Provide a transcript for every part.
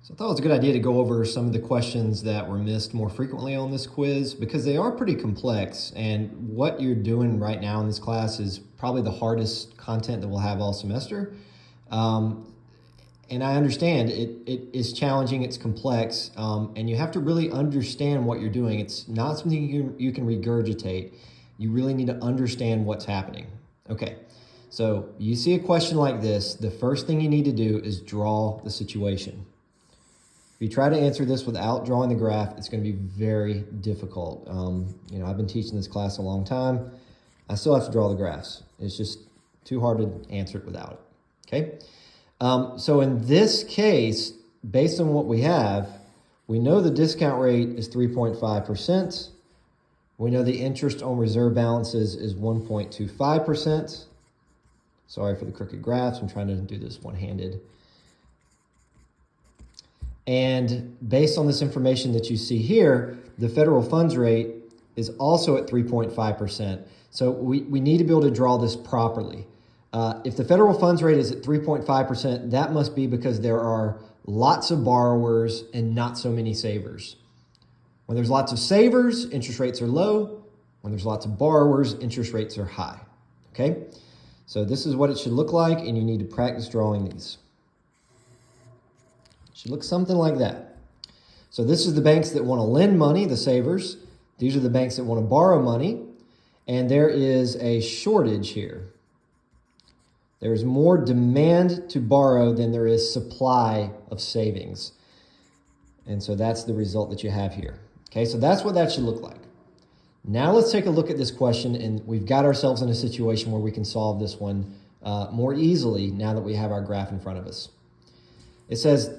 So I thought it was a good idea to go over some of the questions that were missed more frequently on this quiz because they are pretty complex, and what you're doing right now in this class is probably the hardest content that we'll have all semester. And I understand it is challenging, it's complex, and you have to really understand what you're doing. It's not something you can regurgitate. You really need to understand what's happening. Okay, so you see a question like this, the first thing you need to do is draw the situation. If you try to answer this without drawing the graph, it's going to be very difficult. I've been teaching this class a long time. I still have to draw the graphs. It's just too hard to answer it without it, okay? So in this case, based on what we have, we know the discount rate is 3.5%. We know the interest on reserve balances is 1.25%. Sorry for the crooked graphs. I'm trying to do this one-handed. And based on this information that you see here, the federal funds rate is also at 3.5%. So we need to be able to draw this properly. If the federal funds rate is at 3.5%, that must be because there are lots of borrowers and not so many savers. When there's lots of savers, interest rates are low. When there's lots of borrowers, interest rates are high. Okay? So this is what it should look like, and you need to practice drawing these. Should look something like that. So this is the banks that want to lend money, the savers. These are the banks that want to borrow money. And there is a shortage here. There's more demand to borrow than there is supply of savings. And so that's the result that you have here. Okay, so that's what that should look like. Now let's take a look at this question, and we've got ourselves in a situation where we can solve this one more easily now that we have our graph in front of us. It says,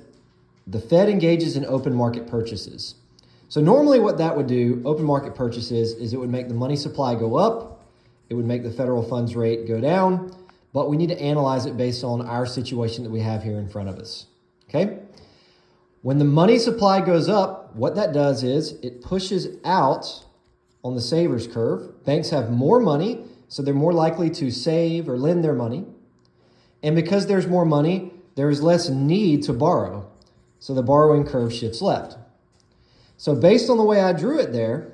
the Fed engages in open market purchases. So normally what that would do, open market purchases, is it would make the money supply go up, it would make the federal funds rate go down, but we need to analyze it based on our situation that we have here in front of us, okay? When the money supply goes up, what that does is it pushes out on the savers curve. Banks have more money, so they're more likely to save or lend their money. And because there's more money, there's less need to borrow. So the borrowing curve shifts left. So based on the way I drew it there,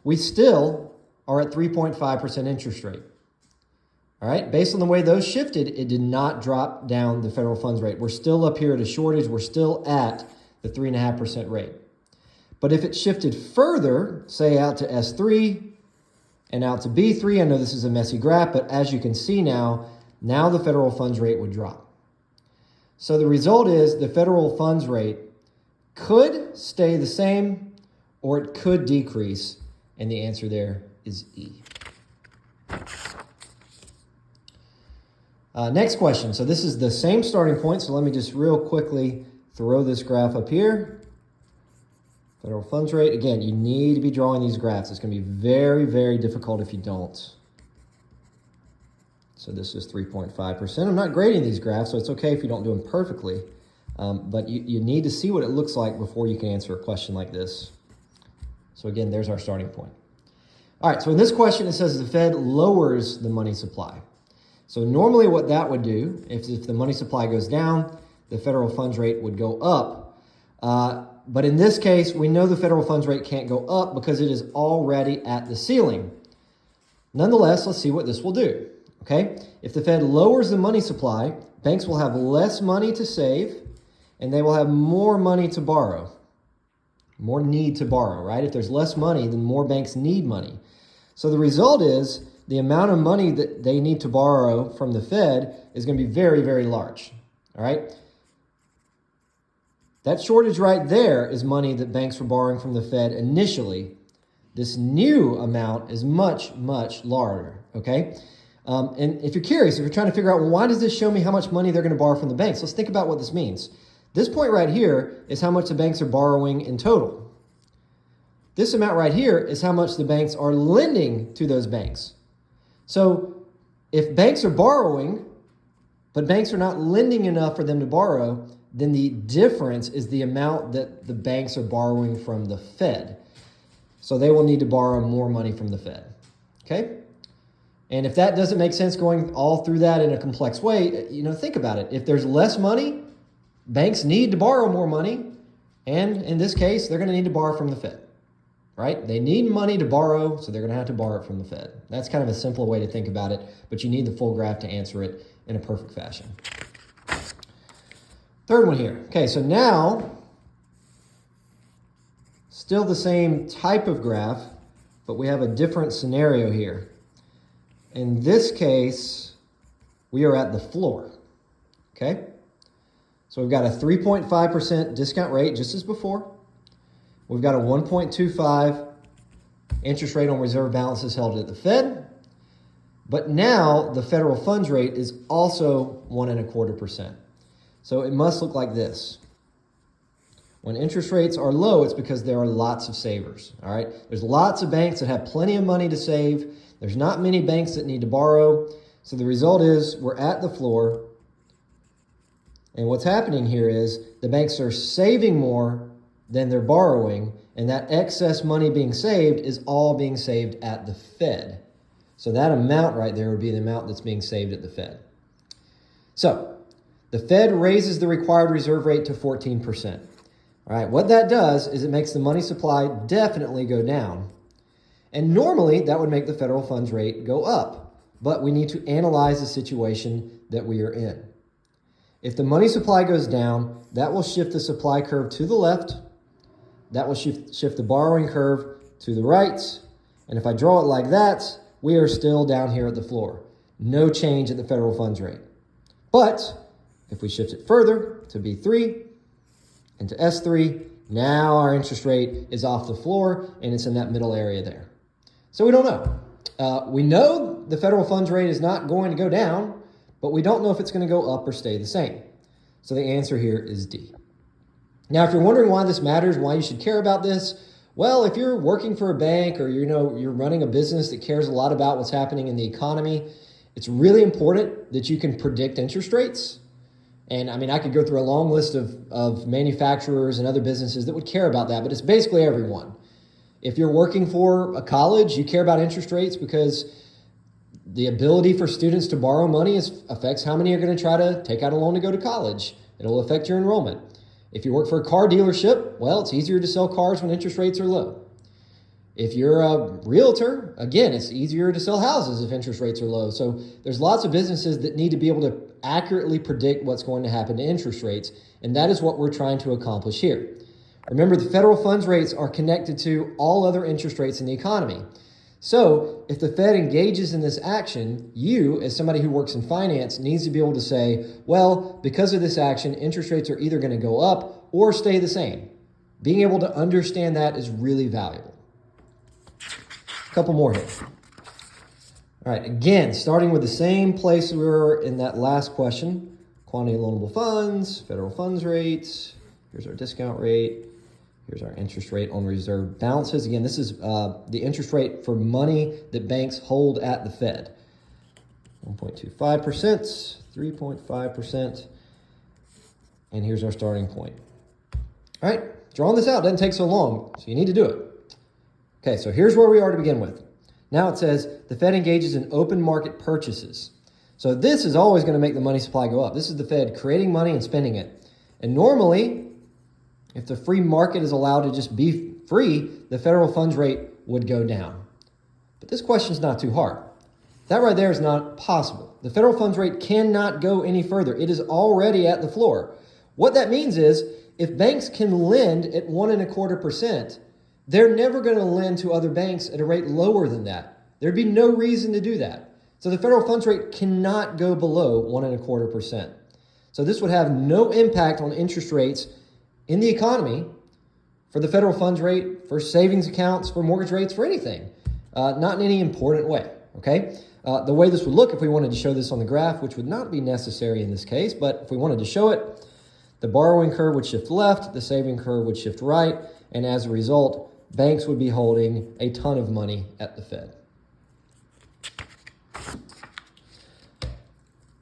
we still are at 3.5% interest rate. All right, based on the way those shifted, it did not drop down the federal funds rate. We're still up here at a shortage. We're still at the 3.5% rate. But if it shifted further, say out to S3 and out to B3, I know this is a messy graph, but as you can see now the federal funds rate would drop. So the result is the federal funds rate could stay the same or it could decrease, and the answer there is E. Next question. So this is the same starting point, so let me just real quickly throw this graph up here. Federal funds rate. Again, you need to be drawing these graphs. It's going to be very, very difficult if you don't. So this is 3.5%. I'm not grading these graphs, so it's okay if you don't do them perfectly. But you need to see what it looks like before you can answer a question like this. So again, there's our starting point. All right, so in this question, it says the Fed lowers the money supply. So normally what that would do, if the money supply goes down, the federal funds rate would go up. But in this case, we know the federal funds rate can't go up because it is already at the ceiling. Nonetheless, let's see what this will do. Okay, if the Fed lowers the money supply, banks will have less money to save, and they will have more money to borrow. More need to borrow, right? If there's less money, then more banks need money. So the result is the amount of money that they need to borrow from the Fed is going to be very, very large, all right? That shortage right there is money that banks were borrowing from the Fed initially. This new amount is much, much larger, okay? And if you're curious, if you're trying to figure out, well, why does this show me how much money they're going to borrow from the banks? Let's think about what this means. This point right here is how much the banks are borrowing in total. This amount right here is how much the banks are lending to those banks. So if banks are borrowing, but banks are not lending enough for them to borrow, then the difference is the amount that the banks are borrowing from the Fed. So they will need to borrow more money from the Fed, okay? And if that doesn't make sense going all through that in a complex way, think about it. If there's less money, banks need to borrow more money, and in this case, they're going to need to borrow from the Fed, right? They need money to borrow, so they're going to have to borrow it from the Fed. That's kind of a simple way to think about it, but you need the full graph to answer it in a perfect fashion. Third one here. Okay, so now, still the same type of graph, but we have a different scenario here. In this case, we are at the floor, okay? So we've got a 3.5% discount rate, just as before. We've got a 1.25 interest rate on reserve balances held at the Fed. But now the federal funds rate is also 1.25%. So it must look like this. When interest rates are low, it's because there are lots of savers, all right? There's lots of banks that have plenty of money to save. There's not many banks that need to borrow. So the result is we're at the floor. And what's happening here is the banks are saving more than they're borrowing, and that excess money being saved is all being saved at the Fed. So that amount right there would be the amount that's being saved at the Fed. So the Fed raises the required reserve rate to 14%. All right, what that does is it makes the money supply definitely go down. And normally that would make the federal funds rate go up, but we need to analyze the situation that we are in. If the money supply goes down, that will shift the supply curve to the left. That will shift the borrowing curve to the right. And if I draw it like that, we are still down here at the floor. No change at the federal funds rate. But if we shift it further to B3 and to S3, now our interest rate is off the floor and it's in that middle area there. So we don't know. We know the federal funds rate is not going to go down, but we don't know if it's going to go up or stay the same. So the answer here is D. Now, if you're wondering why this matters, why you should care about this, well, if you're working for a bank or you're running a business that cares a lot about what's happening in the economy, it's really important that you can predict interest rates. And I mean, I could go through a long list of manufacturers and other businesses that would care about that, but it's basically everyone. If you're working for a college, you care about interest rates because the ability for students to borrow money affects how many are going to try to take out a loan to go to college. It'll affect your enrollment. If you work for a car dealership, well, it's easier to sell cars when interest rates are low. If you're a realtor, again, it's easier to sell houses if interest rates are low. So there's lots of businesses that need to be able to accurately predict what's going to happen to interest rates, and that is what we're trying to accomplish here. Remember, the federal funds rates are connected to all other interest rates in the economy. So if the Fed engages in this action, you, as somebody who works in finance, needs to be able to say, well, because of this action, interest rates are either going to go up or stay the same. Being able to understand that is really valuable. A couple more here. All right, again, starting with the same place we were in that last question, quantity of loanable funds, federal funds rates, here's our discount rate. Here's our interest rate on reserve balances. Again, this is the interest rate for money that banks hold at the Fed. 1.25%, 3.5%, and here's our starting point. All right, drawing this out doesn't take so long, so you need to do it. Okay, so here's where we are to begin with. Now it says the Fed engages in open market purchases. So this is always going to make the money supply go up. This is the Fed creating money and spending it. And normally, if the free market is allowed to just be free, the federal funds rate would go down. But this question is not too hard. That right there is not possible. The federal funds rate cannot go any further. It is already at the floor. What that means is if banks can lend at 1.25%, they're never going to lend to other banks at a rate lower than that. There'd be no reason to do that. So the federal funds rate cannot go below 1.25%. So this would have no impact on interest rates in the economy, for the federal funds rate, for savings accounts, for mortgage rates, for anything. Not in any important way, okay? The way this would look if we wanted to show this on the graph, which would not be necessary in this case, but if we wanted to show it, the borrowing curve would shift left, the saving curve would shift right, and as a result, banks would be holding a ton of money at the Fed.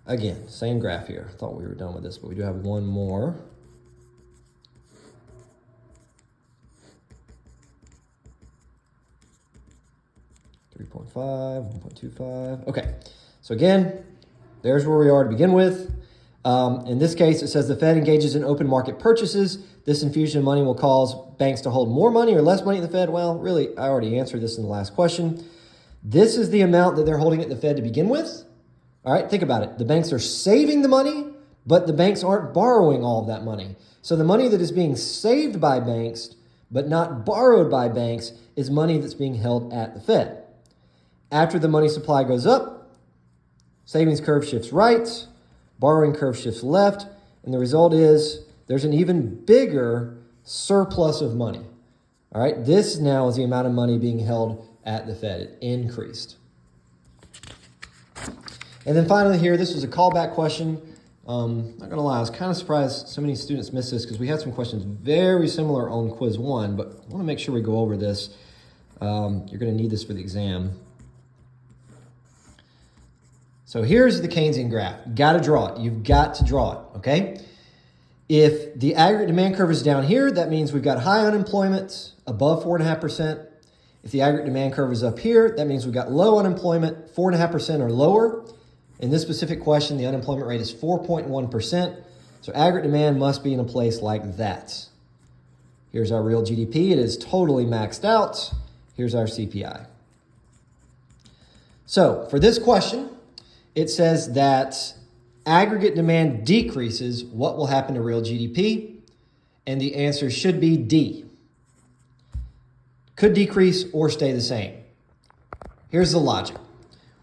Again, same graph here. I thought we were done with this, but we do have one more. 3.5, 1.25. Okay, so again, there's where we are to begin with. In this case, it says the Fed engages in open market purchases. This infusion of money will cause banks to hold more money or less money at the Fed. Well, really, I already answered this in the last question. This is the amount that they're holding at the Fed to begin with. All right, think about it. The banks are saving the money, but the banks aren't borrowing all of that money. So the money that is being saved by banks, but not borrowed by banks, is money that's being held at the Fed. After the money supply goes up, savings curve shifts right, borrowing curve shifts left, and the result is there's an even bigger surplus of money. All right, this now is the amount of money being held at the Fed. It increased. And then finally here, this was a callback question. Not going to lie, I was kind of surprised so many students missed this because we had some questions very similar on quiz 1, but I want to make sure we go over this. You're going to need this for the exam. So here's the Keynesian graph. You got to draw it. You've got to draw it, okay? If the aggregate demand curve is down here, that means we've got high unemployment, above 4.5%. If the aggregate demand curve is up here, that means we've got low unemployment, 4.5% or lower. In this specific question, the unemployment rate is 4.1%. So aggregate demand must be in a place like that. Here's our real GDP. It is totally maxed out. Here's our CPI. So for this question, it says that aggregate demand decreases. What will happen to real GDP? And the answer should be D. Could decrease or stay the same. Here's the logic.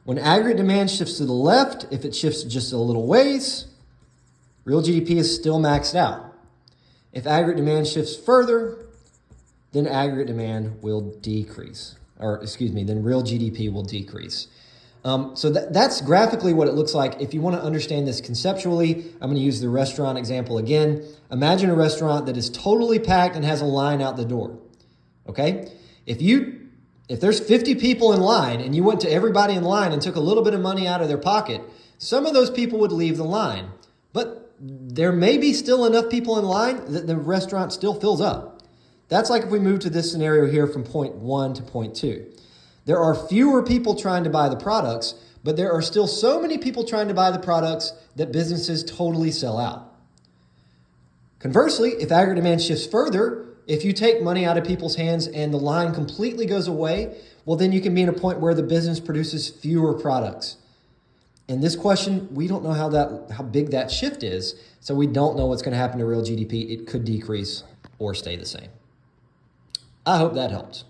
When aggregate demand shifts to the left, if it shifts just a little ways, real GDP is still maxed out. If aggregate demand shifts further, then aggregate demand will decrease. Then real GDP will decrease. So that's graphically what it looks like. If you want to understand this conceptually, I'm going to use the restaurant example again. Imagine a restaurant that is totally packed and has a line out the door. Okay? If there's 50 people in line and you went to everybody in line and took a little bit of money out of their pocket, some of those people would leave the line. But there may be still enough people in line that the restaurant still fills up. That's like if we move to this scenario here from point 1 to point 2. There are fewer people trying to buy the products, but there are still so many people trying to buy the products that businesses totally sell out. Conversely, if aggregate demand shifts further, if you take money out of people's hands and the line completely goes away, well, then you can be in a point where the business produces fewer products. In this question, we don't know how big that shift is, so we don't know what's going to happen to real GDP. It could decrease or stay the same. I hope that helped.